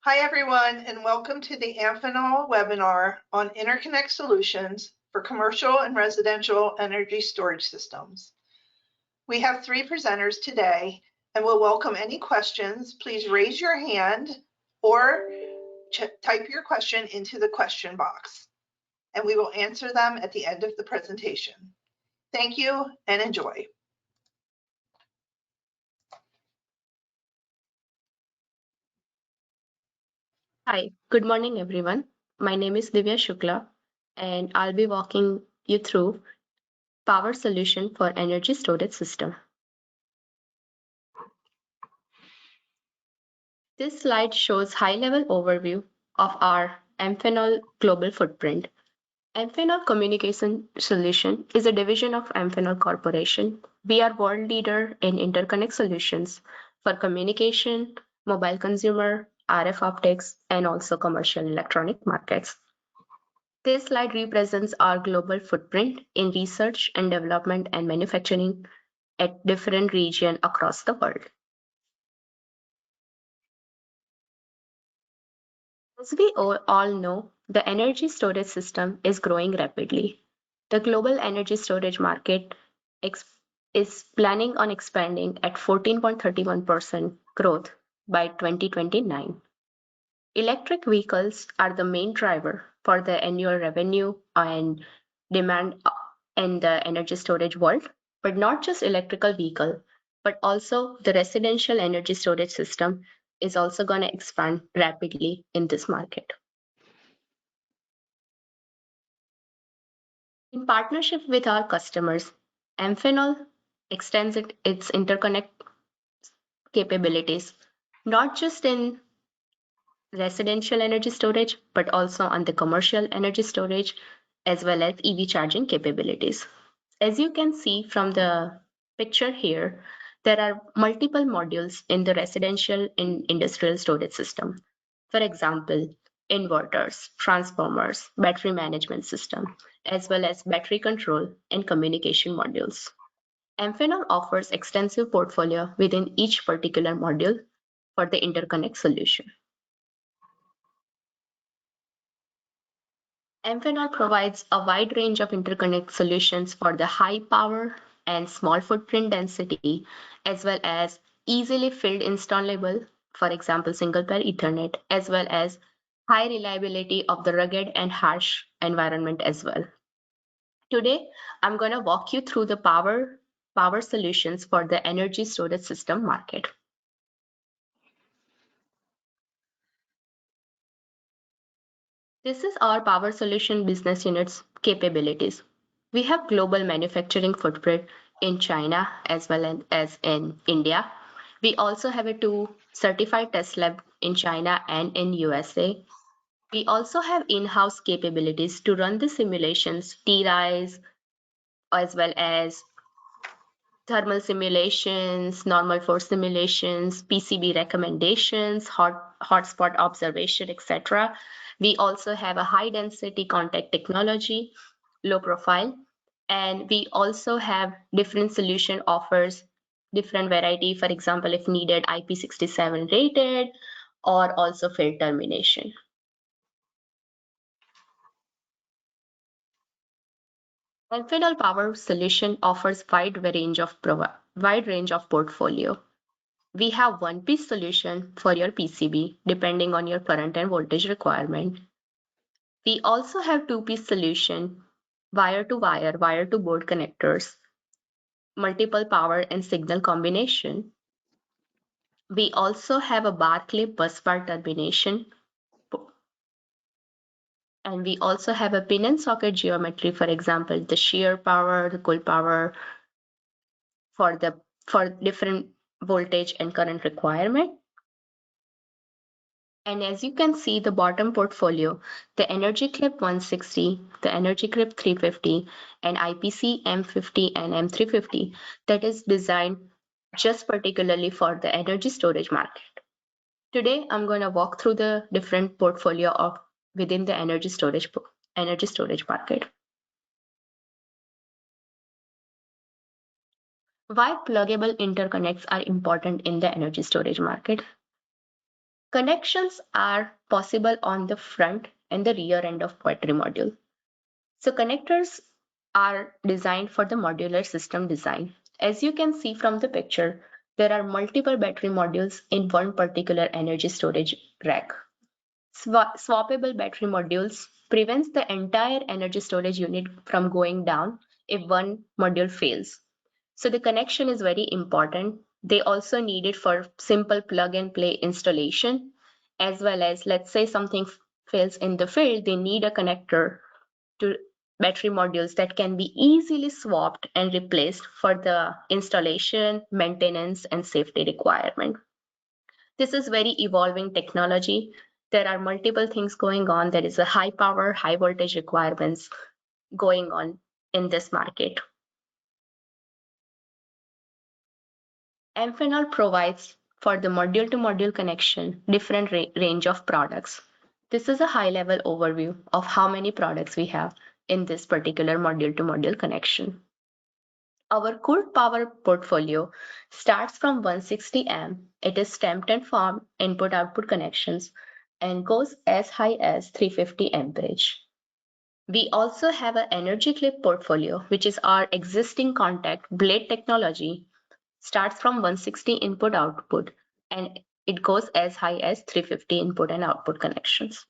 Hi, everyone, and welcome to the Amphenol webinar on Interconnect solutions for commercial and residential energy storage systems. We have three presenters today, and we'll welcome any questions. Please raise your hand or type your question into the question box, and we will answer them at the end of the presentation. Thank you and enjoy. Hi, good morning, everyone. My name is Divya Shukla, and I'll be walking you through power solution for energy storage system. This slide shows high-level overview of our Amphenol global footprint. Amphenol Communication Solution is a division of Amphenol Corporation. We are world leader in interconnect solutions for communication, mobile consumer, RF optics, and also commercial electronic markets. This slide represents our global footprint in research and development and manufacturing at different regions across the world. As we all know, the energy storage system is growing rapidly. The global energy storage market is planning on expanding at 14.31% growth by 2029. Electric vehicles are the main driver for the annual revenue and demand in the energy storage world, but not just electrical vehicle, but also the residential energy storage system is also going to expand rapidly in this market. In partnership with our customers, Amphenol extends its interconnect capabilities, not just in residential energy storage, but also on the commercial energy storage as well as EV charging capabilities. As you can see from the picture here, there are multiple modules in the residential and industrial storage system. For example, inverters, transformers, battery management system, as well as battery control and communication modules. Amphenol offers extensive portfolio within each particular module for the interconnect solution. Amphenol provides a wide range of interconnect solutions for the high power and small footprint density, as well as easily filled installable, for example, single pair Ethernet, as well as high reliability of the rugged and harsh environment as well. Today, I'm going to walk you through the power solutions for the energy storage system market. This is our power solution business unit's capabilities. We have global manufacturing footprint in China as well as in India. We also have a two certified test lab in China and in USA. We also have in-house capabilities to run the simulations, TRIs, as well as thermal simulations, normal force simulations, PCB recommendations, hotspot observation, etc. We also have a high density contact technology, low profile, and we also have different solution offers, different variety, for example, if needed, IP67 rated or also field termination. Amphenol Power Solution offers wide range of portfolio. We have one-piece solution for your PCB depending on your current and voltage requirement. We also have two-piece solution, wire-to-wire, wire-to-board connectors, multiple power and signal combination. We also have a bar clip bus bar termination. And we also have a pin and socket geometry, for example, the shear power, the cool power for different voltage and current requirement. And as you can see, the bottom portfolio, the Energy Clip 160, the Energy Clip 350, and IPC M50 and M350 that is designed just particularly for the energy storage market. Today, I'm going to walk through the different portfolio of within the energy storage market. Why pluggable interconnects are important in the energy storage market? Connections are possible on the front and the rear end of battery module. So connectors are designed for the modular system design. As you can see from the picture, there are multiple battery modules in one particular energy storage rack. Swappable battery modules prevents the entire energy storage unit from going down if one module fails. So the connection is very important. They also need it for simple plug and play installation, as well as let's say something fails in the field, they need a connector to battery modules that can be easily swapped and replaced for the installation, maintenance, and safety requirement. This is very evolving technology. There are multiple things going on. There is a high power, high voltage requirements going on in this market. Amphenol provides for the module-to-module connection different range of products. This is a high-level overview of how many products we have in this particular module-to-module connection. Our cooled power portfolio starts from 160 amp. It is stamped and formed input-output connections and goes as high as 350 amperage. We also have an energy clip portfolio, which is our existing contact blade technology, starts from 160 input output and it goes as high as 350 input and output connections.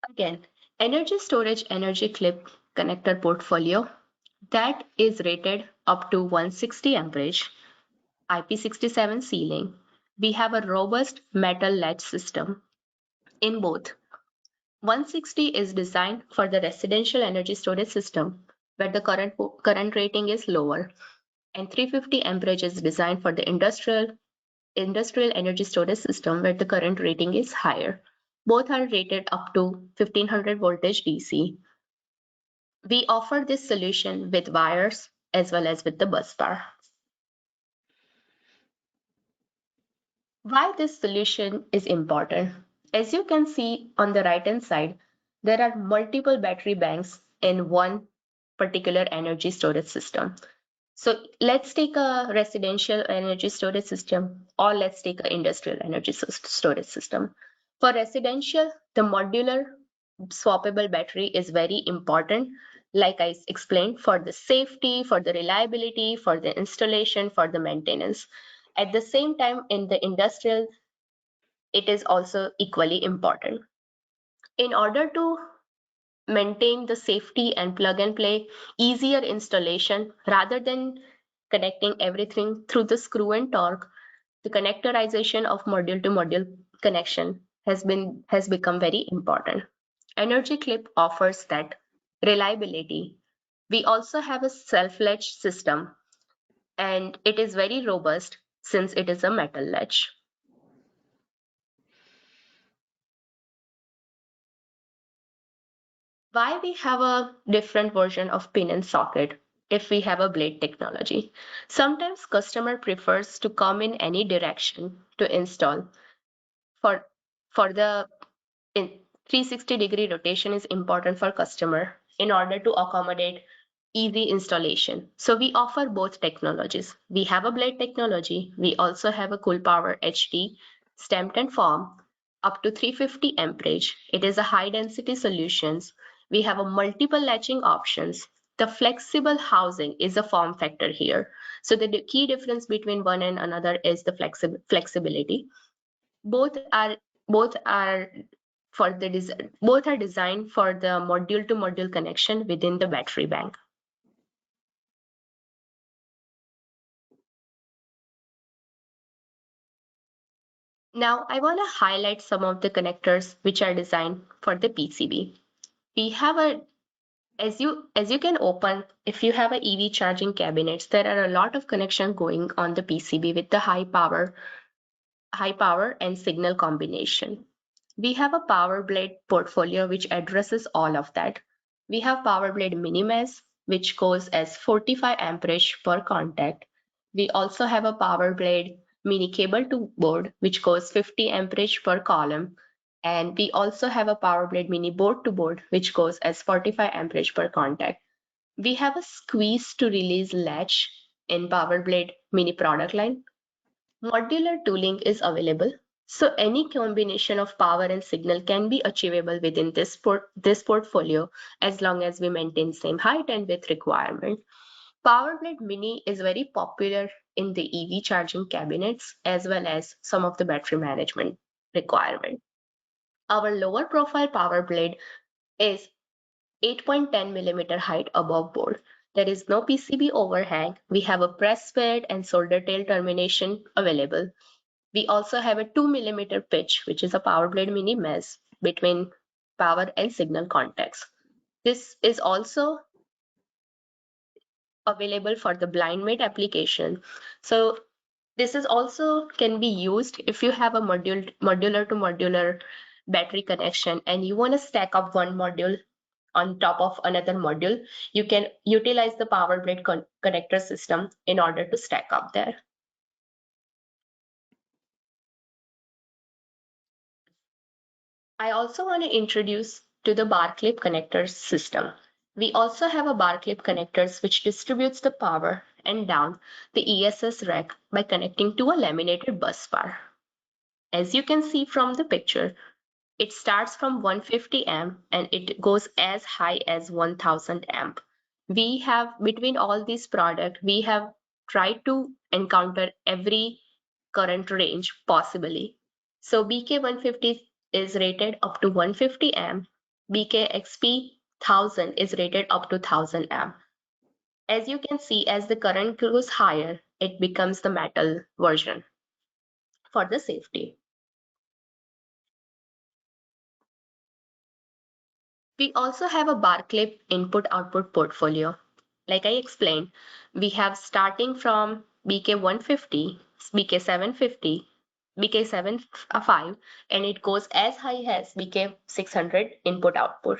Again, energy storage energy clip connector portfolio that is rated up to 160 amperage, IP67 sealing. We have a robust metal latch system in both. 160 is designed for the residential energy storage system where the current rating is lower, and 350 amperage is designed for the industrial energy storage system where the current rating is higher. Both are rated up to 1500 voltage DC. We offer this solution with wires as well as with the bus bar. Why this solution is important? As you can see on the right hand side, there are multiple battery banks in one particular energy storage system. So let's take a residential energy storage system or let's take an industrial energy storage system. For residential, the modular swappable battery is very important, like I explained, for the safety, for the reliability, for the installation, for the maintenance. At the same time, in the industrial, it is also equally important. In order to maintain the safety and plug and play, easier installation rather than connecting everything through the screw and torque, the connectorization of module to module connection has become very important. Energy Clip offers that reliability. We also have a self-latch system and it is very robust since it is a metal latch. Why we have a different version of pin and socket if we have a blade technology? Sometimes customer prefers to come in any direction to install. For for the in 360-degree rotation is important for customer in order to accommodate easy installation. So we offer both technologies. We have a blade technology. We also have a cool power HT stamped and formed up to 350 amperage. It is a high density solutions. We have a multiple latching options. The flexible housing is a form factor here. So the key difference between one and another is the flexibility. Both are both are for the both are designed for the module to module connection within the battery bank. Now I want to highlight some of the connectors which are designed for the PCB. We have a as you can open, if you have a EV charging cabinets, there are a lot of connection going on the PCB with the high power and signal combination. We have a power blade portfolio which addresses all of that. We have power blade minimas which goes as 45 amperage per contact. We also have a power blade mini cable to board which goes 50 amperage per column. And we also have a power blade mini board to board which goes as 45 amperage per contact. We have a squeeze to release latch in power blade mini product line. Modular tooling is available, so any combination of power and signal can be achievable within this portfolio as long as we maintain same height and width requirement. PowerBlade Mini is very popular in the EV charging cabinets as well as some of the battery management requirement. Our lower profile PowerBlade is 8.10 millimeter height above board. There is no PCB overhang. We have a press bed and solder tail termination available. We also have a 2 millimeter pitch, which is a PowerBlade Mini mesh between power and signal contacts. This is also available for the blind mate application. So this is also can be used if you have a modular to modular battery connection and you want to stack up one module on top of another module. You can utilize the PowerBlade connector system in order to stack up there. I also want to introduce to the bar clip connectors system. We also have a bar clip connectors which distributes the power and down the ESS rack by connecting to a laminated bus bar. As you can see from the picture, it starts from 150 amp and it goes as high as 1000 amp. We have between all these products, we have tried to encounter every current range possibly. So BK150 is rated up to 150 amp, BKXP 1000 is rated up to 1000 amp. As you can see, as the current goes higher, it becomes the metal version for the safety. We also have a bar clip input-output portfolio. Like I explained, we have starting from BK150, BK750, BK75, and it goes as high as BK600 input-output.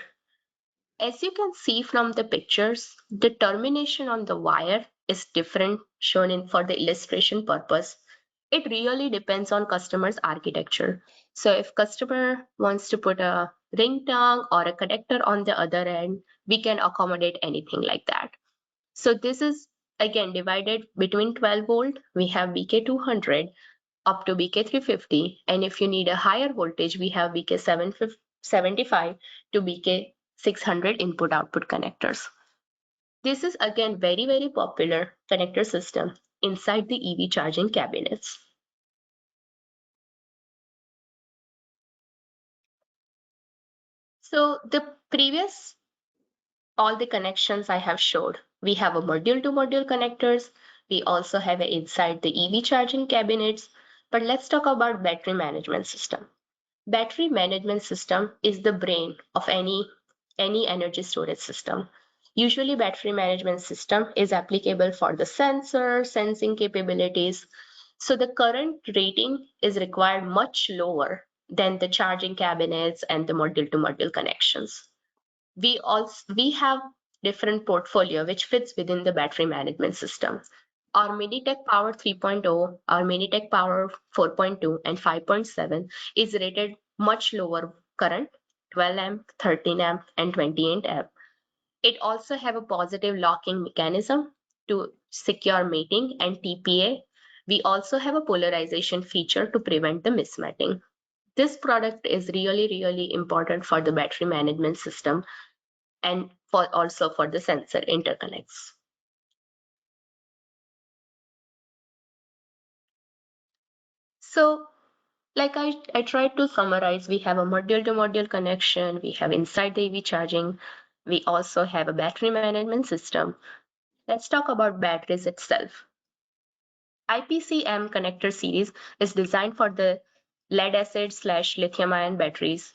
As you can see from the pictures, the termination on the wire is different shown in for the illustration purpose. It really depends on customer's architecture. So if customer wants to put a ring tongue or a connector on the other end, we can accommodate anything like that. So this is again divided between 12 volt, we have BK200 up to BK350. And if you need a higher voltage, we have BK775 to BK600 input output connectors. This is again very popular connector system inside the EV charging cabinets. So the previous, all the connections I have showed, we have a module to module connectors. We also have a inside the EV charging cabinets. But let's talk about battery management system. Battery management system is the brain of any energy storage system. Usually battery management system is applicable for the sensor, sensing capabilities. So the current rating is required much lower than the charging cabinets and the module to module connections. We have different portfolio which fits within the battery management system. Our Minitech Power 3.0, our Minitech Power 4.2 and 5.7 is rated much lower current, 12 amp, 13 amp and 28 amp. It also have a positive locking mechanism to secure mating and TPA. We also have a polarization feature to prevent the mismatting. This product is really important for the battery management system and for also for the sensor interconnects. So like I tried to summarize, we have a module to module connection, we have inside the EV charging, we also have a battery management system. Let's talk about batteries itself. IPCM connector series is designed for the lead acid / lithium ion batteries.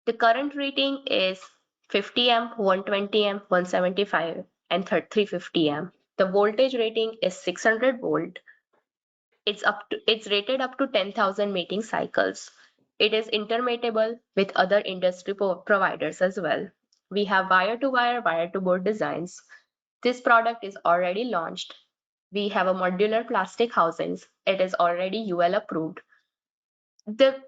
The current rating is 50 amp, 120 amp, 175 and 350 amp. The voltage rating is 600 volt. It's rated up to 10,000 mating cycles. It is intermatable with other industry providers as well. We have wire to wire, wire to board designs. This product is already launched. We have a modular plastic housings. It is already UL approved.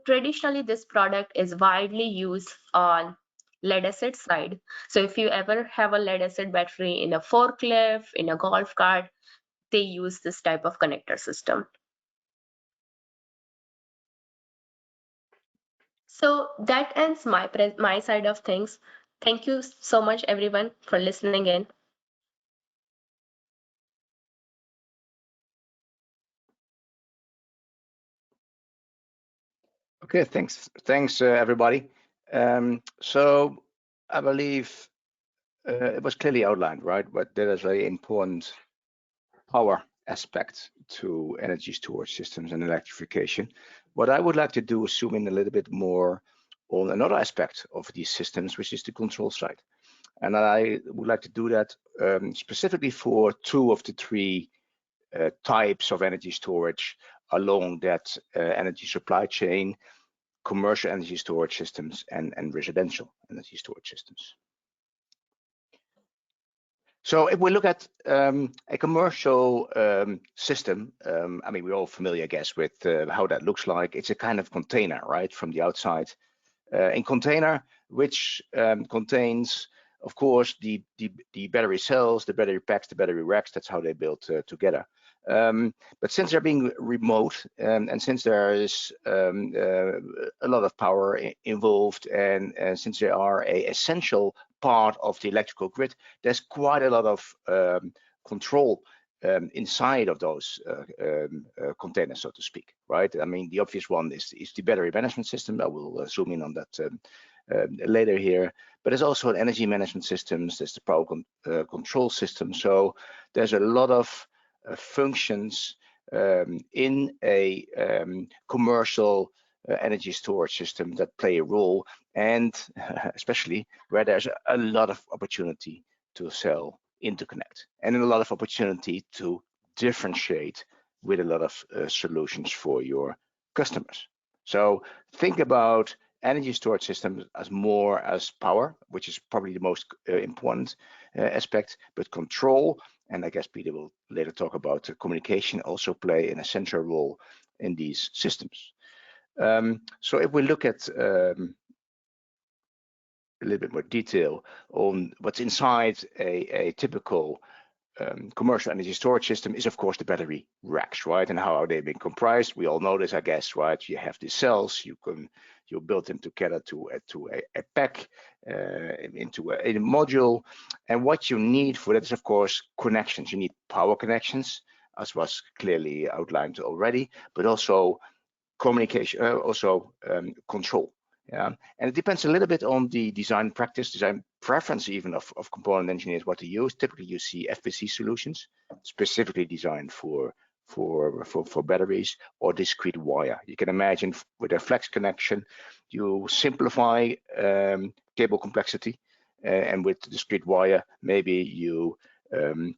Traditionally, this product is widely used on lead acid side. So if you ever have a lead acid battery in a forklift, in a golf cart, they use this type of connector system. So that ends my side of things. Thank you so much, everyone, for listening in. Okay, thanks everybody. So I believe it was clearly outlined, right? But there is an important power aspect to energy storage systems and electrification. What I would like to do is zoom in a little bit more on another aspect of these systems, which is the control side. And I would like to do that specifically for two of the three types of energy storage along that energy supply chain: commercial energy storage systems and residential energy storage systems. So if we look at a commercial system, I mean, we're all familiar, I guess, with how that looks like. It's a kind of container, right, from the outside. A container which contains, of course, the battery cells, the battery packs, the battery racks. That's how they built together. But since they're being remote and since there is a lot of power involved, and since they are an essential part of the electrical grid, there's quite a lot of control inside of those containers, so to speak, right? I mean, the obvious one is the battery management system. I will zoom in on that later here. But there's also an energy management systems. There's the power control system. So there's a lot of functions in a commercial energy storage system that play a role, and especially where there's a lot of opportunity to sell interconnect and a lot of opportunity to differentiate with a lot of solutions for your customers. So think about energy storage systems as more as power, which is probably the most important aspect, but control, and I guess Peter will later talk about communication, also play an essential role in these systems. So if we look at a little bit more detail on what's inside a typical commercial energy storage system, is of course the battery racks, right? And how are they being comprised? We all know this, I guess, right? You have these cells, you build them together to a pack, into a module, and what you need for that is of course connections. You need power connections, as was clearly outlined already, but also communication, also control. Yeah, and it depends a little bit on the design practice, design preference even of component engineers, what to use. Typically, you see FPC solutions specifically designed for batteries, or discrete wire. You can imagine with a flex connection, you simplify cable complexity, and with discrete wire, maybe you add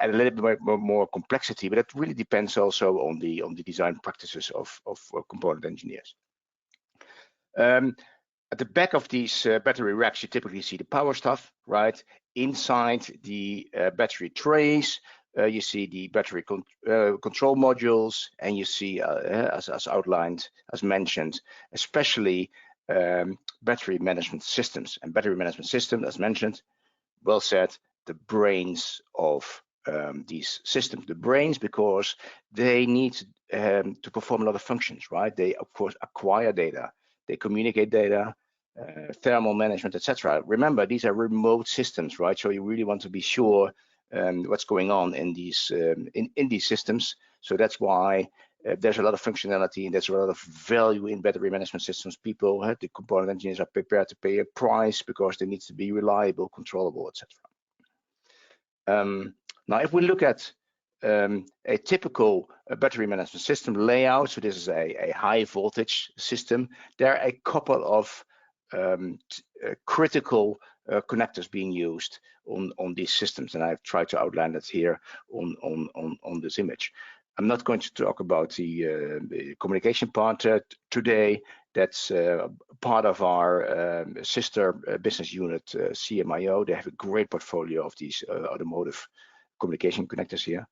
a little bit more complexity, but it really depends also on the design practices of component engineers. At the back of these battery racks, you typically see the power stuff, right? Inside the battery trays, you see the battery control modules, and you see, as outlined, as mentioned, especially battery management systems. And battery management systems, as mentioned, well said, the brains of these systems. The brains, because they need to perform a lot of functions, right? They, of course, acquire data, they communicate data, thermal management, etc. Remember, these are remote systems, right? So you really want to be sure what's going on in these systems. So that's why there's a lot of functionality and there's a lot of value in battery management systems. People, the component engineers, are prepared to pay a price because they need to be reliable, controllable, etc. Now, if we look at a typical battery management system layout, so this is a high voltage system, there are a couple of critical connectors being used on these systems, and I've tried to outline that here on this image. I'm not going to talk about the communication part today. That's part of our sister business unit, CMIO. They have a great portfolio of these automotive communication connectors here.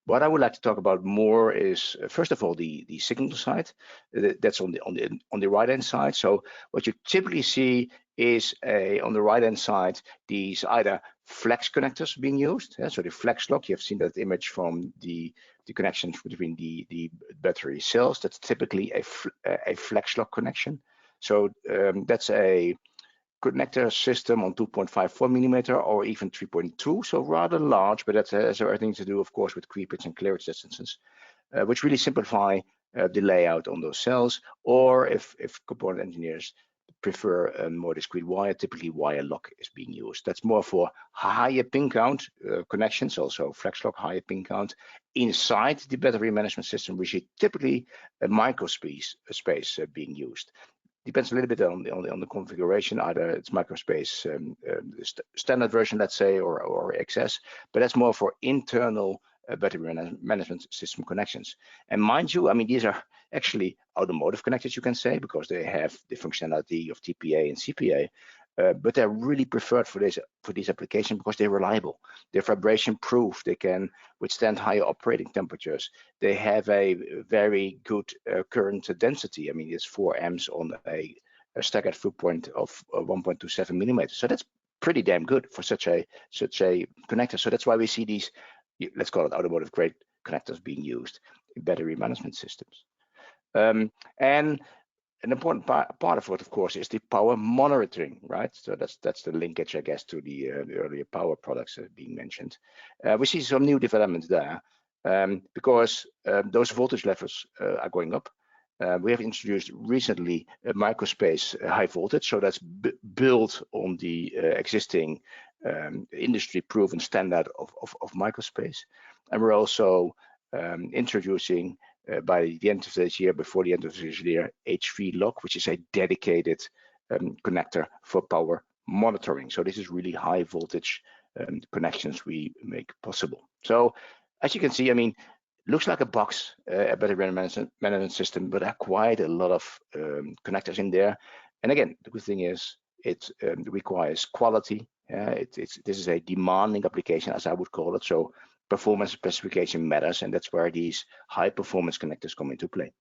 What I would like to talk about more is, first of all, the signal side. That's on the right hand side. So what you typically see is on the right hand side, these either flex connectors being used. So the flex lock, you've seen that image from the connection between the battery cells. That's typically a flex lock connection. So that's a connector system on 2.54 millimeter or even 3.2, so rather large, but that has everything to do, of course, with creepage and clearance distances, which really simplify the layout on those cells. Or if component engineers prefer a more discrete wire, typically wire lock is being used. That's more for higher pin count connections, also flex lock, higher pin count inside the battery management system, which is typically a microspace being used. Depends a little bit on the configuration. Either it's microspace standard version, let's say, or XS, but that's more for internal battery management system connections. And mind you, I mean, these are actually automotive connectors, you can say, because they have the functionality of TPA and CPA, but they're really preferred for this application because they're reliable. They're vibration proof. They can withstand higher operating temperatures. They have a very good current density. I mean, it's 4 amps on a staggered footprint of 1.27 millimeters. So that's pretty damn good for such a connector. So that's why we see these, let's call it automotive grade connectors being used in battery management systems. And an important part of it, of course, is the power monitoring, right? So that's the linkage, I guess, to the earlier power products being mentioned. We see some new developments there because those voltage levels are going up. We have introduced recently a microspace high voltage, so that's built on the existing industry-proven standard of microspace. And we're also introducing by the end of this year, before the end of this year, HV lock, which is a dedicated connector for power monitoring. So this is really high voltage connections we make possible. So as you can see, I mean, looks like a box, a battery management system, but there are quite a lot of connectors in there. And again, the good thing is it requires quality. This is a demanding application, as I would call it. So performance specification matters, and that's where these high performance connectors come into play.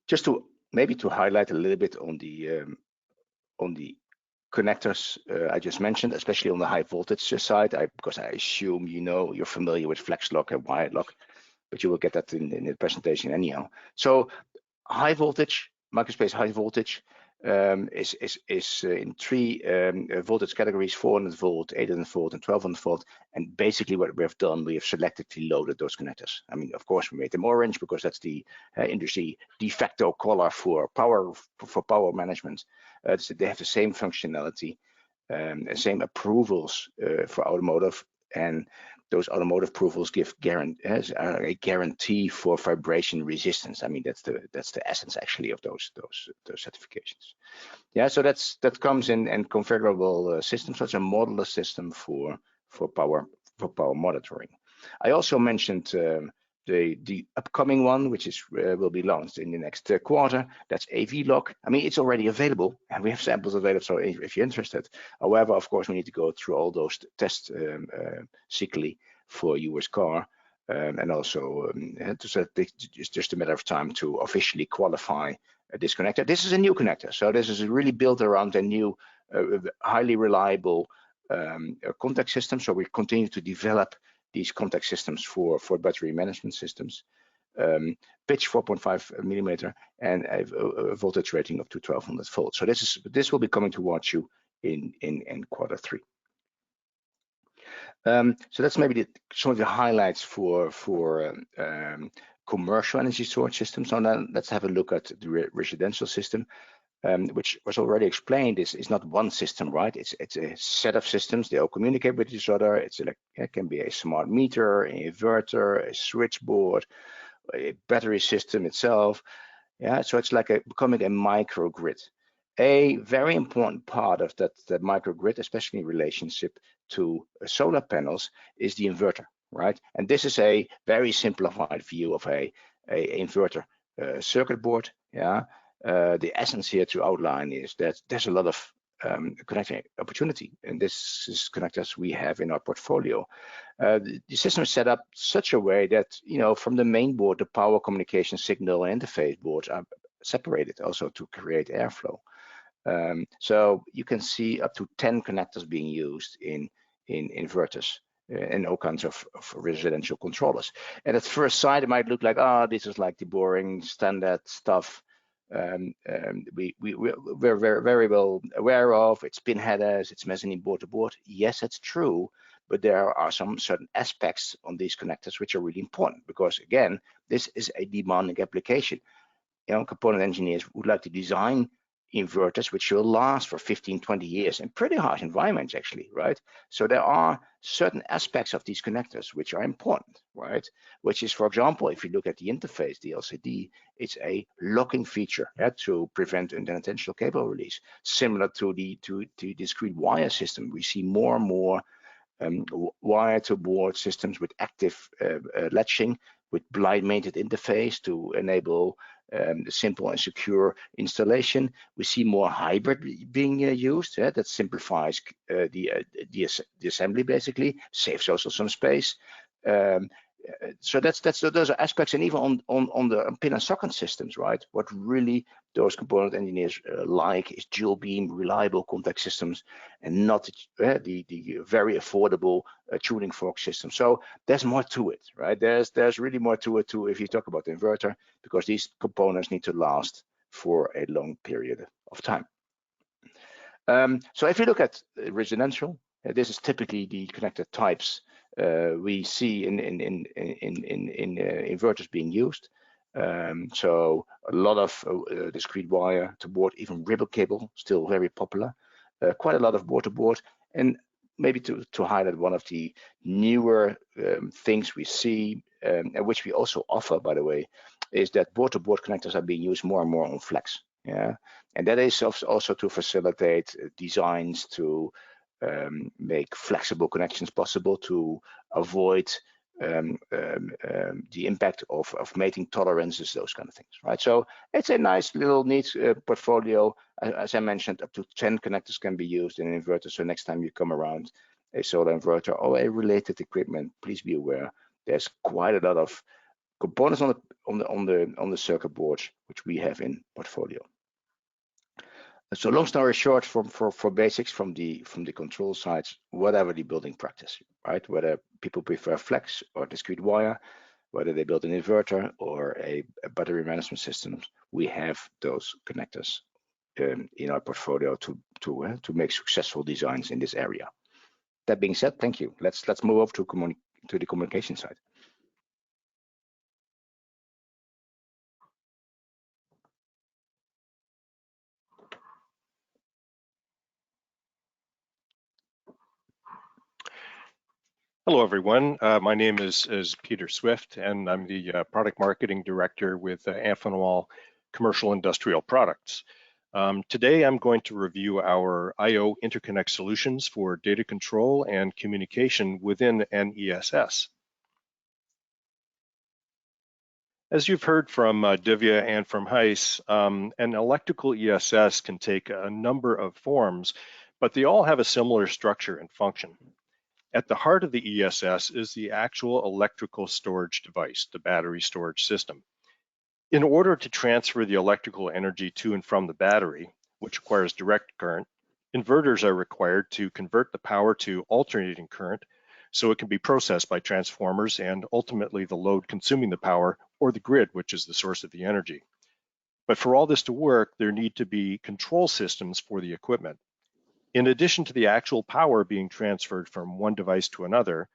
Just to maybe to highlight a little bit on the connectors I just mentioned, especially on the high voltage side, because I assume you're familiar with flex lock and wire lock, but you will get that in the presentation anyhow. So high voltage, microspace high voltage, is in 3 voltage categories: 400 volt, 800 volt, and 1200 volt. And basically what we have done, we have selectively loaded those connectors. I mean, of course, we made them orange because that's the industry de facto color for power management. So they have the same functionality, same approvals for automotive, and those automotive approvals give a guarantee for vibration resistance. I mean, that's the essence actually of those certifications. Yeah, so that comes in configurable systems, such a modular system for power monitoring. I also mentioned the upcoming one, which will be launched in the next quarter. That's AV lock. I mean, it's already available, and we have samples available. So if you're interested, however, of course, we need to go through all those tests cyclically for US car, and also so it's just a matter of time to officially qualify this connector. This is a new connector, so this is really built around a new, highly reliable contact system. So we continue to develop these contact systems for battery management systems. Pitch 4.5 millimeter and a voltage rating up to 1200 volts. So this will be coming towards you in Q3. So that's maybe some of the highlights for commercial energy storage systems. So now let's have a look at the residential system, which was already explained. Is not one system, right? It's a set of systems. They all communicate with each other. It can be a smart meter, an inverter, a switchboard, a battery system itself. Yeah, so it's like becoming a microgrid. A very important part of that microgrid, especially in relationship to solar panels, is the inverter, right? And this is a very simplified view of a inverter circuit board. Yeah, the essence here to outline is that there's a lot of connecting opportunity, and this is connectors we have in our portfolio. The system is set up such a way that from the main board, the power communication signal and interface boards are separated, also to create airflow. So you can see up to 10 connectors being used in inverters and all kinds of residential controllers. And at first sight, it might look like, this is like the boring standard stuff we're very well aware of. It's pin headers, it's mezzanine board to board. Yes, that's true, but there are some certain aspects on these connectors which are really important, because again, this is a demanding application. Component engineers would like to design inverters which will last for 15, 20 years in pretty harsh environments, actually, right? So there are certain aspects of these connectors which are important, right? Which is, for example, if you look at the interface, the LCD, it's a locking feature to prevent unintentional cable release. Similar to the discrete wire system, we see more and more wire to board systems with active latching, with blind mated interface to enable simple and secure installation. We see more hybrid being used. That simplifies the assembly, basically, saves also some space. So those are aspects, and even on the pin and socket systems, right? What really those component engineers like is dual beam, reliable contact systems, and not the very affordable tuning fork system. So there's more to it, right? There's really more to it too if you talk about the inverter, because these components need to last for a long period of time. So if you look at residential, this is typically the connector types we see in inverters being used. So a lot of discrete wire to board, even ribbon cable, still very popular. Quite a lot of board to board, and maybe to highlight one of the newer things we see, and which we also offer, by the way, is that board to board connectors are being used more and more on flex. Yeah, and that is also to facilitate designs to make flexible connections possible, to avoid the impact of mating tolerances, those kind of things, right? So it's a nice little neat portfolio. As I mentioned, up to 10 connectors can be used in an inverter. So next time you come around a solar inverter or a related equipment, please be aware there's quite a lot of components on the circuit boards which we have in portfolio. So long story short, for basics from the control sides, whatever the building practice, right? Whether people prefer flex or discrete wire, whether they build an inverter or a battery management system, we have those connectors in our portfolio to make successful designs in this area. That being said, thank you. Let's move over to the communication side. Hello, everyone. My name is Peter Swift, and I'm the Product Marketing Director with Amphenol Commercial Industrial Products. Today, I'm going to review our I/O interconnect solutions for data control and communication within an ESS. As you've heard from Divya and from Heis, an electrical ESS can take a number of forms, but they all have a similar structure and function. At the heart of the ESS is the actual electrical storage device, the battery storage system. In order to transfer the electrical energy to and from the battery, which requires direct current, inverters are required to convert the power to alternating current so it can be processed by transformers and ultimately the load consuming the power, or the grid, which is the source of the energy. But for all this to work, there need to be control systems for the equipment. In addition to the actual power being transferred from one device to another,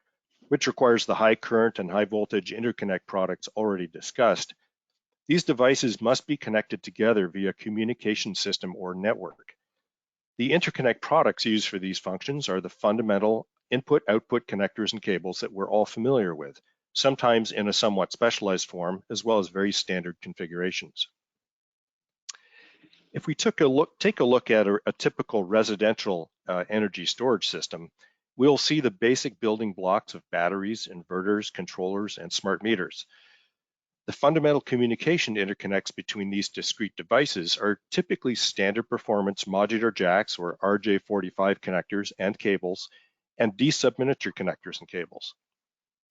which requires the high current and high voltage interconnect products already discussed, these devices must be connected together via communication system or network. The interconnect products used for these functions are the fundamental input-output connectors and cables that we're all familiar with, sometimes in a somewhat specialized form, as well as very standard configurations. If we take a look at a typical residential energy storage system, we'll see the basic building blocks of batteries, inverters, controllers, and smart meters. The fundamental communication interconnects between these discrete devices are typically standard performance modular jacks or RJ45 connectors and cables, and D-sub miniature connectors and cables.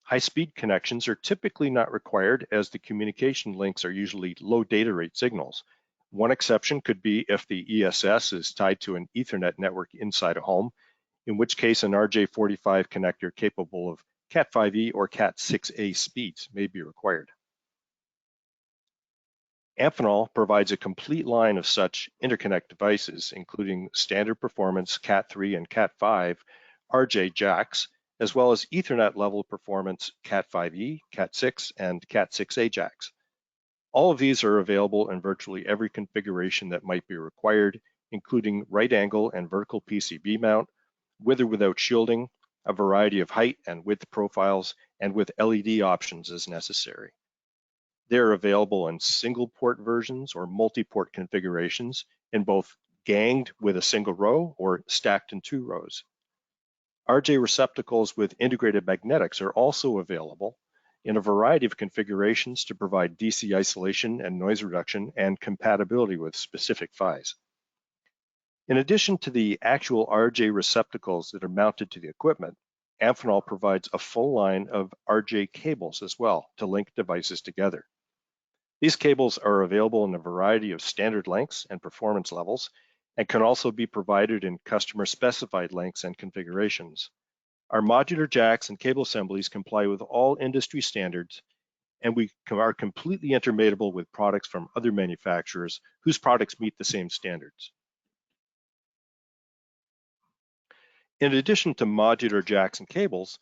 High-speed connections are typically not required, as the communication links are usually low data rate signals, One exception could be if the ESS is tied to an Ethernet network inside a home, in which case an RJ45 connector capable of Cat5e or Cat6a speeds may be required. Amphenol provides a complete line of such interconnect devices, including standard performance Cat3 and Cat5 RJ jacks, as well as Ethernet level performance Cat5e, Cat6, and Cat6a jacks. All of these are available in virtually every configuration that might be required, including right angle and vertical PCB mount, with or without shielding, a variety of height and width profiles, and with LED options as necessary. They're available in single port versions or multi-port configurations in both ganged with a single row or stacked in 2 rows. RJ receptacles with integrated magnetics are also available in a variety of configurations to provide DC isolation and noise reduction and compatibility with specific PHYs. In addition to the actual RJ receptacles that are mounted to the equipment, Amphenol provides a full line of RJ cables as well to link devices together. These cables are available in a variety of standard lengths and performance levels and can also be provided in customer specified lengths and configurations. Our modular jacks and cable assemblies comply with all industry standards, and we are completely intermatable with products from other manufacturers whose products meet the same standards. In addition to modular jacks and cables,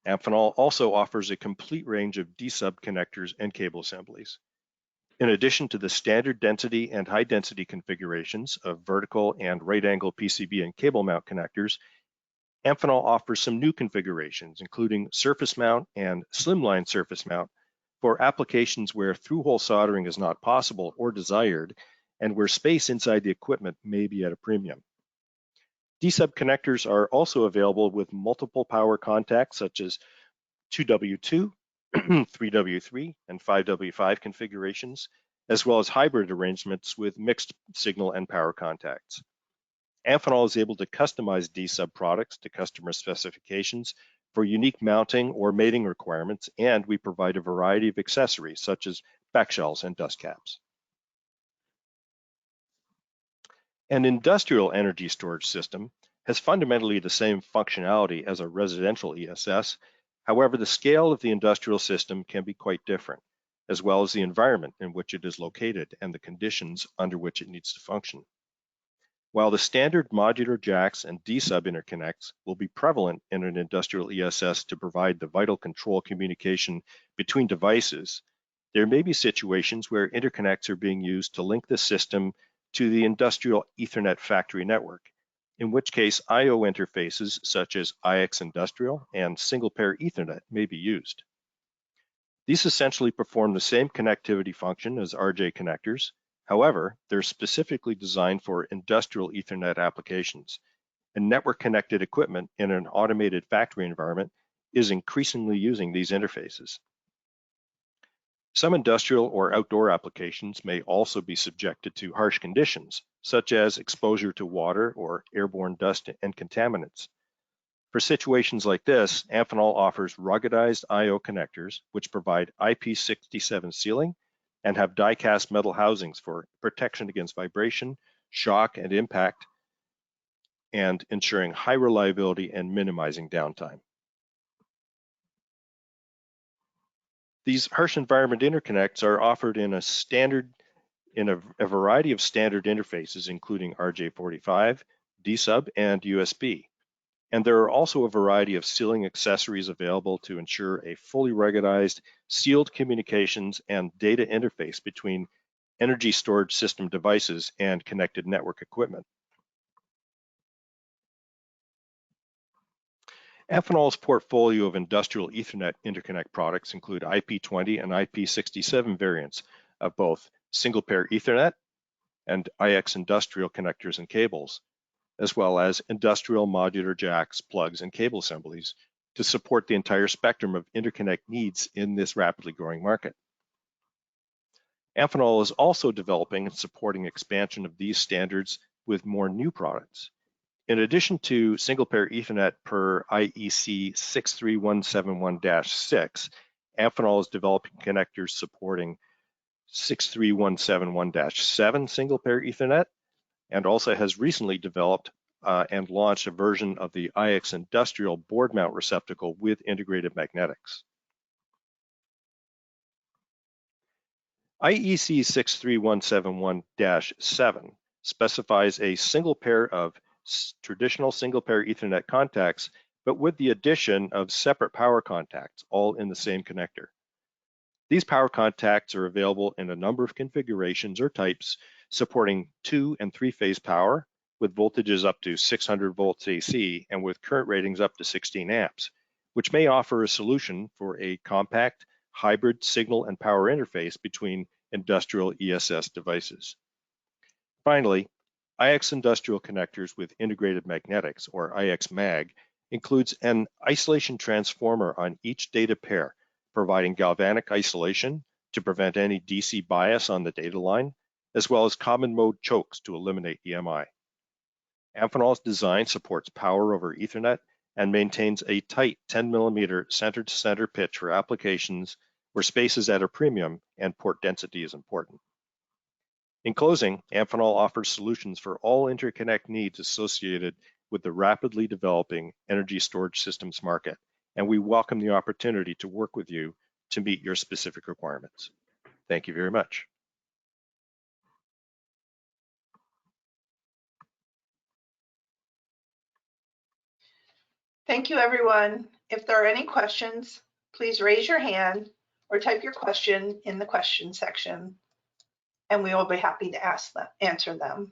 Amphenol also offers a complete range of D-sub connectors and cable assemblies. In addition to the standard density and high density configurations of vertical and right angle PCB and cable mount connectors, Amphenol offers some new configurations, including surface mount and slimline surface mount for applications where through-hole soldering is not possible or desired, and where space inside the equipment may be at a premium. D-sub connectors are also available with multiple power contacts such as 2W2, 3W3, and 5W5 configurations, as well as hybrid arrangements with mixed signal and power contacts. Amphenol is able to customize D-sub products to customer specifications for unique mounting or mating requirements, and we provide a variety of accessories such as backshells and dust caps. An industrial energy storage system has fundamentally the same functionality as a residential ESS. However, the scale of the industrial system can be quite different, as well as the environment in which it is located and the conditions under which it needs to function. While the standard modular jacks and D-sub interconnects will be prevalent in an industrial ESS to provide the vital control communication between devices, there may be situations where interconnects are being used to link the system to the industrial Ethernet factory network, in which case I/O interfaces such as IX Industrial and single pair Ethernet may be used. These essentially perform the same connectivity function as RJ connectors. However, they're specifically designed for industrial Ethernet applications, and network-connected equipment in an automated factory environment is increasingly using these interfaces. Some industrial or outdoor applications may also be subjected to harsh conditions, such as exposure to water or airborne dust and contaminants. For situations like this, Amphenol offers ruggedized I/O connectors, which provide IP67 sealing and have die-cast metal housings for protection against vibration, shock, and impact, and ensuring high reliability and minimizing downtime. These harsh environment interconnects are offered in a variety of standard interfaces, including RJ45, D-sub, and USB. And there are also a variety of sealing accessories available to ensure a fully ruggedized, sealed communications and data interface between energy storage system devices and connected network equipment. Amphenol's portfolio of industrial Ethernet interconnect products include IP20 and IP67 variants of both single pair Ethernet and IX industrial connectors and cables, as well as industrial modular jacks, plugs, and cable assemblies to support the entire spectrum of interconnect needs in this rapidly growing market. Amphenol is also developing and supporting expansion of these standards with more new products. In addition to single pair Ethernet per IEC 63171-6, Amphenol is developing connectors supporting 63171-7 single pair Ethernet, and also has recently developed and launched a version of the IX Industrial board mount receptacle with integrated magnetics. IEC 63171-7 specifies a single pair of traditional single pair Ethernet contacts, but with the addition of separate power contacts, all in the same connector. These power contacts are available in a number of configurations or types, supporting 2- and 3-phase power with voltages up to 600 volts AC and with current ratings up to 16 amps, which may offer a solution for a compact hybrid signal and power interface between industrial ESS devices. Finally, IX Industrial Connectors with Integrated Magnetics, or IX Mag, includes an isolation transformer on each data pair, providing galvanic isolation to prevent any DC bias on the data line, as well as common mode chokes to eliminate EMI. Amphenol's design supports power over Ethernet and maintains a tight 10mm center-to-center pitch for applications where space is at a premium and port density is important. In closing, Amphenol offers solutions for all interconnect needs associated with the rapidly developing energy storage systems market, and we welcome the opportunity to work with you to meet your specific requirements. Thank you very much. Thank you, everyone. If there are any questions, please raise your hand or type your question in the question section, and we will be happy to answer them.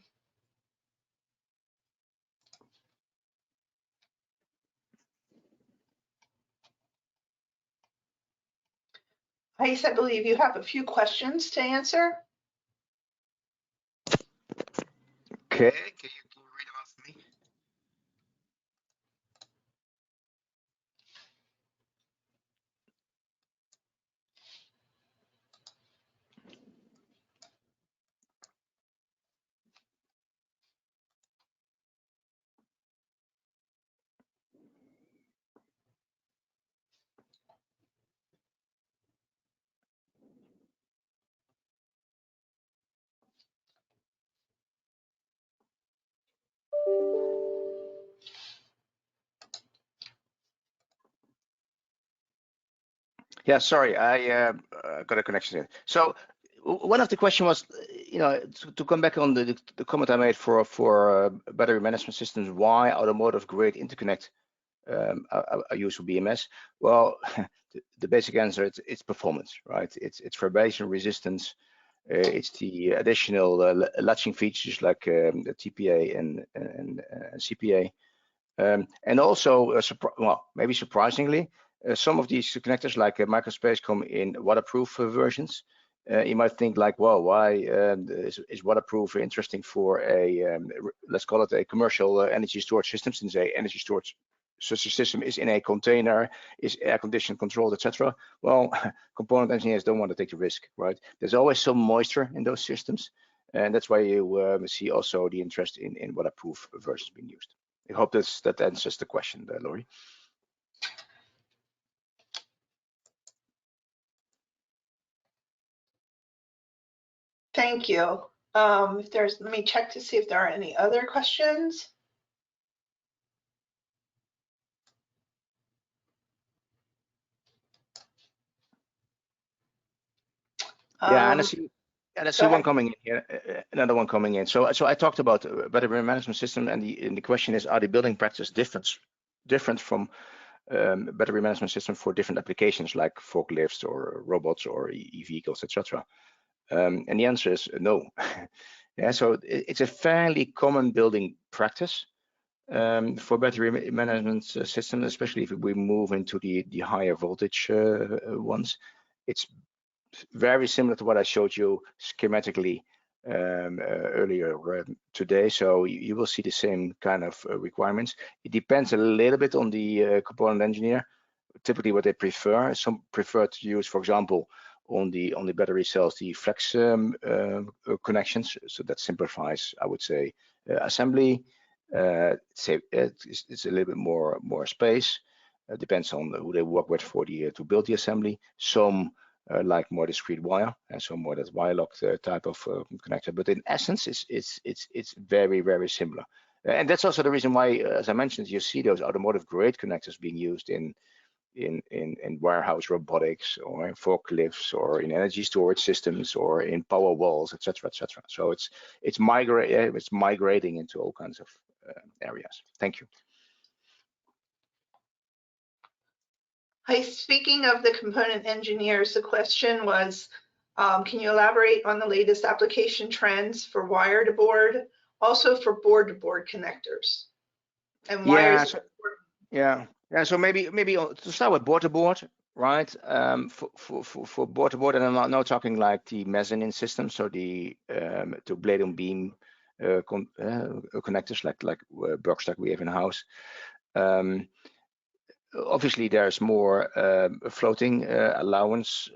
Heiss, I believe you have a few questions to answer. Okay, can you read them out for me? Yeah, sorry, I got a connection here. So one of the questions was, to come back on the comment I made for battery management systems, why automotive grade interconnect are used for BMS? Well, the basic answer, it's performance, right? It's vibration resistance. It's the additional latching features like the TPA and CPA. And also, well, maybe surprisingly, some of these connectors like microspace come in waterproof versions. You might think like, well, why is waterproof interesting for a, let's call it a commercial energy storage system, since a energy storage such a system is in a container, is air conditioned, controlled, etc. Well, component engineers don't want to take the risk, right? There's always some moisture in those systems, and that's why you see also the interest in waterproof versions being used. I hope that answers the question, Laurie. Thank you. Let me check to see if there are any other questions. Yeah, and I see one coming in here, another one coming in. So I talked about battery management system, and the question is, are the building practice different from battery management system for different applications like forklifts or robots or e-vehicles, etc.? And the answer is no. Yeah, so it's a fairly common building practice for battery management system, especially if we move into the higher voltage ones. It's very similar to what I showed you schematically earlier today. So you will see the same kind of requirements. It depends a little bit on the component engineer, typically what they prefer. Some prefer to use, for example, on the battery cells, the flex connections. So that simplifies, I would say, assembly. It's a little bit more space. Depends on who they work with for to build the assembly. Some like more discrete wire, and so more that wire locked type of connector. But in essence, it's very, very similar. And that's also the reason why, as I mentioned, you see those automotive grade connectors being used in warehouse robotics, or in forklifts, or in energy storage systems, or in power walls, etc., etc. So it's migrating into all kinds of areas. Thank you. Hi, speaking of the component engineers, the question was, can you elaborate on the latest application trends for wire to board, also for board to board connectors? And why Yeah, is so, yeah. So maybe to start with board to board, right? For board to board, and I'm not talking like the mezzanine system, so the to blade on beam connectors like box that we have in house. Obviously, there's more floating allowance.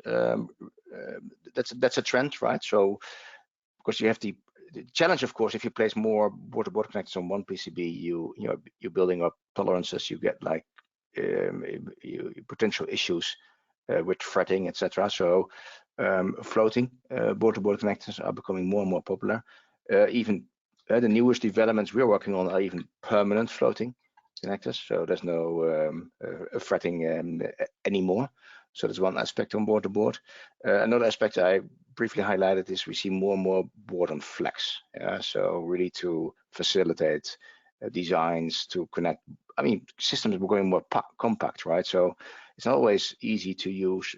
That's a trend, right? So, because you have the challenge, of course, if you place more board-to-board connectors on one PCB, you're building up tolerances. You get like potential issues with fretting, etc. So, floating board-to-board connectors are becoming more and more popular. Even the newest developments we're working on are even permanent floating connectors, so there's no fretting anymore. So there's one aspect on board to board. Another aspect I briefly highlighted is we see more and more board on flex. So really to facilitate designs to connect. I mean, systems are becoming more compact, right? So it's not always easy to use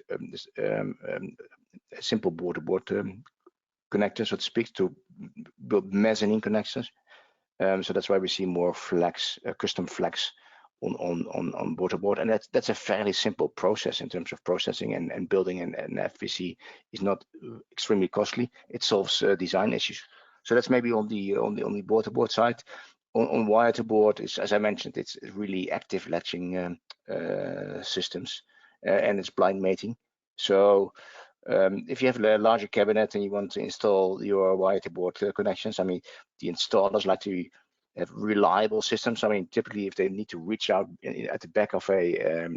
simple board to board connectors, so to speak, to build mezzanine connectors. So that's why we see more flex, custom flex on board to board, and that's a fairly simple process in terms of processing, and building an FVC is not extremely costly. It solves design issues. So that's maybe on the board to board side. On wire to board, is, as I mentioned, it's really active latching systems, and it's blind mating. So if you have a larger cabinet and you want to install your wire to board connections, I mean, the installers like to have reliable systems. I mean, typically, if they need to reach out at the back of a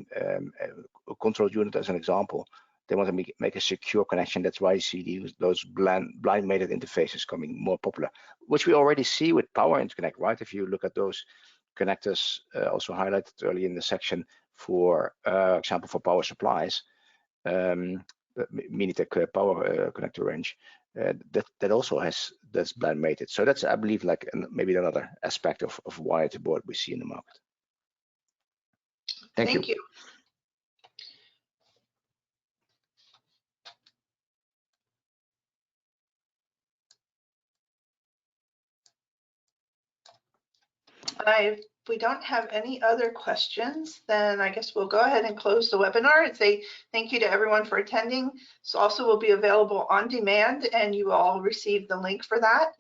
control unit, as an example, they want to make a secure connection. That's why you see those blind mated interfaces coming more popular, which we already see with Power Interconnect, right? If you look at those connectors, also highlighted early in the section, for example, for power supplies, Minitech power connector range, that also that's blind mated. So that's, I believe, like maybe another aspect of wire to board we see in the market. Thank you. If we don't have any other questions, then I guess we'll go ahead and close the webinar and say thank you to everyone for attending. This also will be available on demand, and you all receive the link for that.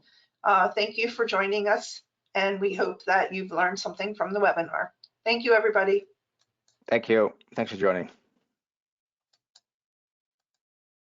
Thank you for joining us, and we hope that you've learned something from the webinar. Thank you, everybody. Thank you. Thanks for joining.